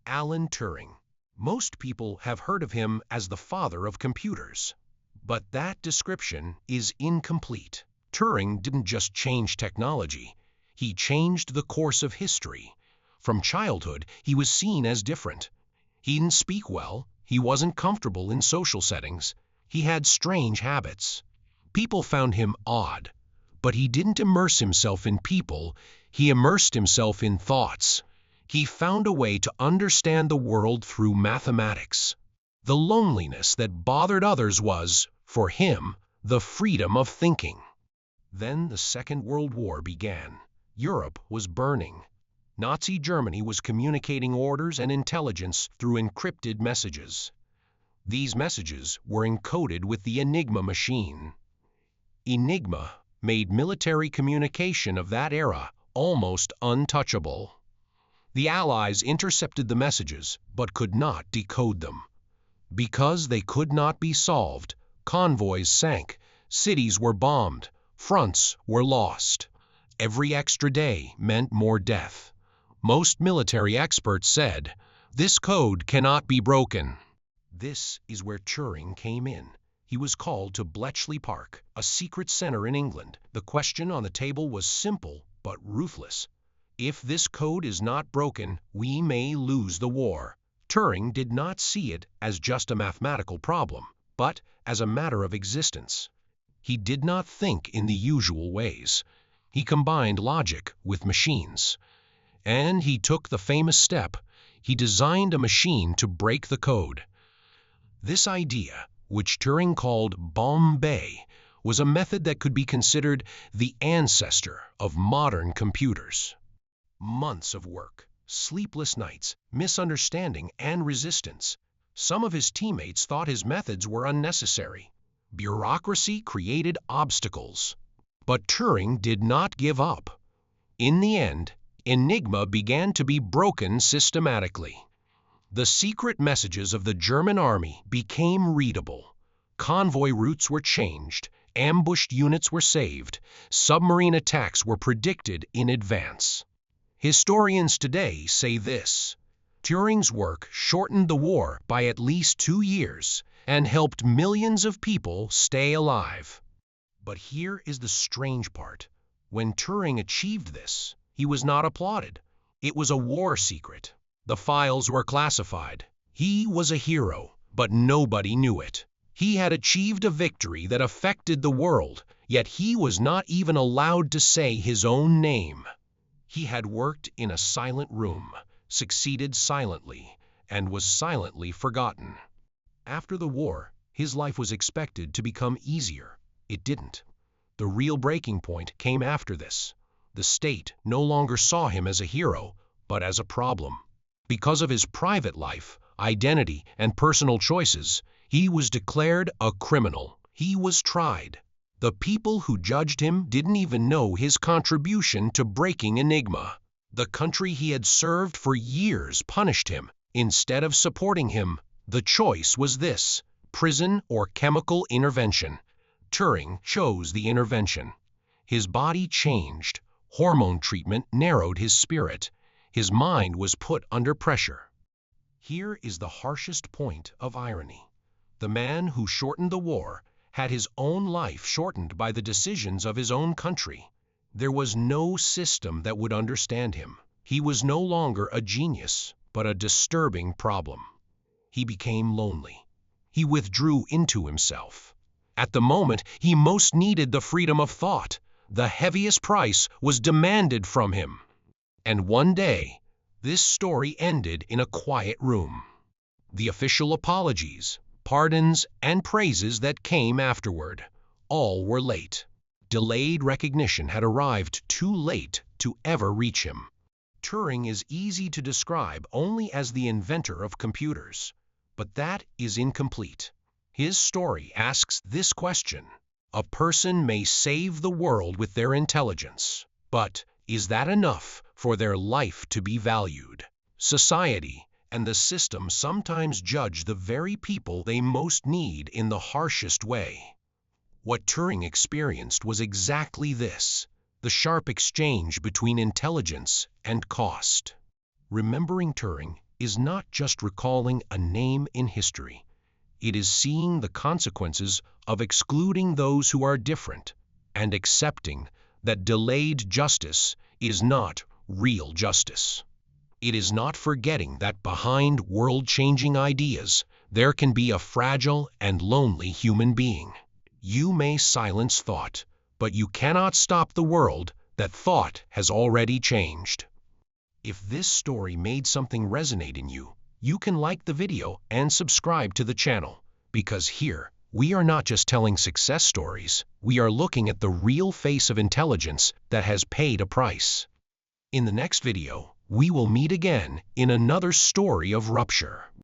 Alan Turing. Most people have heard of him as the father of computers. But that description is incomplete. Turing didn't just change technology, he changed the course of history. From childhood, he was seen as different. He didn't speak well, he wasn't comfortable in social settings, he had strange habits. People found him odd, but he didn't immerse himself in people, he immersed himself in thoughts. He found a way to understand the world through mathematics. The loneliness that bothered others was, for him, the freedom of thinking. Then the Second World War began. Europe was burning. Nazi Germany was communicating orders and intelligence through encrypted messages. These messages were encoded with the Enigma machine. Enigma made military communication of that era almost untouchable. The Allies intercepted the messages but could not decode them. Because they could not be solved, convoys sank, cities were bombed, fronts were lost. Every extra day meant more death. Most military experts said, "This code cannot be broken." This is where Turing came in. He was called to Bletchley Park, a secret center in England. The question on the table was simple but ruthless. If this code is not broken, we may lose the war. Turing did not see it as just a mathematical problem, but as a matter of existence. He did not think in the usual ways. He combined logic with machines. And he took the famous step. He designed a machine to break the code. This idea, which Turing called Bombay, was a method that could be considered the ancestor of modern computers. Months of work, sleepless nights, misunderstanding, and resistance. Some of his teammates thought his methods were unnecessary. Bureaucracy created obstacles. But Turing did not give up. In the end, Enigma began to be broken systematically. The secret messages of the German army became readable. Convoy routes were changed, ambushed units were saved, submarine attacks were predicted in advance. Historians today say this: Turing's work shortened the war by at least 2 years and helped millions of people stay alive. But here is the strange part. When Turing achieved this, he was not applauded. It was a war secret. The files were classified. He was a hero, but nobody knew it. He had achieved a victory that affected the world, yet he was not even allowed to say his own name. He had worked in a silent room, succeeded silently, and was silently forgotten. After the war, his life was expected to become easier. It didn't. The real breaking point came after this. The state no longer saw him as a hero, but as a problem. Because of his private life, identity, and personal choices, he was declared a criminal. He was tried. The people who judged him didn't even know his contribution to breaking Enigma. The country he had served for years punished him. Instead of supporting him, the choice was this: prison or chemical intervention. Turing chose the intervention. His body changed. Hormone treatment narrowed his spirit. His mind was put under pressure. Here is the harshest point of irony. The man who shortened the war had his own life shortened by the decisions of his own country. There was no system that would understand him. He was no longer a genius, but a disturbing problem. He became lonely. He withdrew into himself. At the moment he most needed the freedom of thought, the heaviest price was demanded from him. And one day, this story ended in a quiet room. The official apologies, pardons, and praises that came afterward, all were late. Delayed recognition had arrived too late to ever reach him. Turing is easy to describe only as the inventor of computers, but that is incomplete. His story asks this question: a person may save the world with their intelligence, but is that enough for their life to be valued? Society and the system sometimes judge the very people they most need in the harshest way. What Turing experienced was exactly this: the sharp exchange between intelligence and cost. Remembering Turing is not just recalling a name in history. It is seeing the consequences of excluding those who are different and accepting that delayed justice is not real justice. It is not forgetting that behind world-changing ideas, there can be a fragile and lonely human being. You may silence thought, but you cannot stop the world that thought has already changed. If this story made something resonate in you, you can like the video and subscribe to the channel, because here, we are not just telling success stories, we are looking at the real face of intelligence that has paid a price. In the next video, we will meet again in another story of rupture.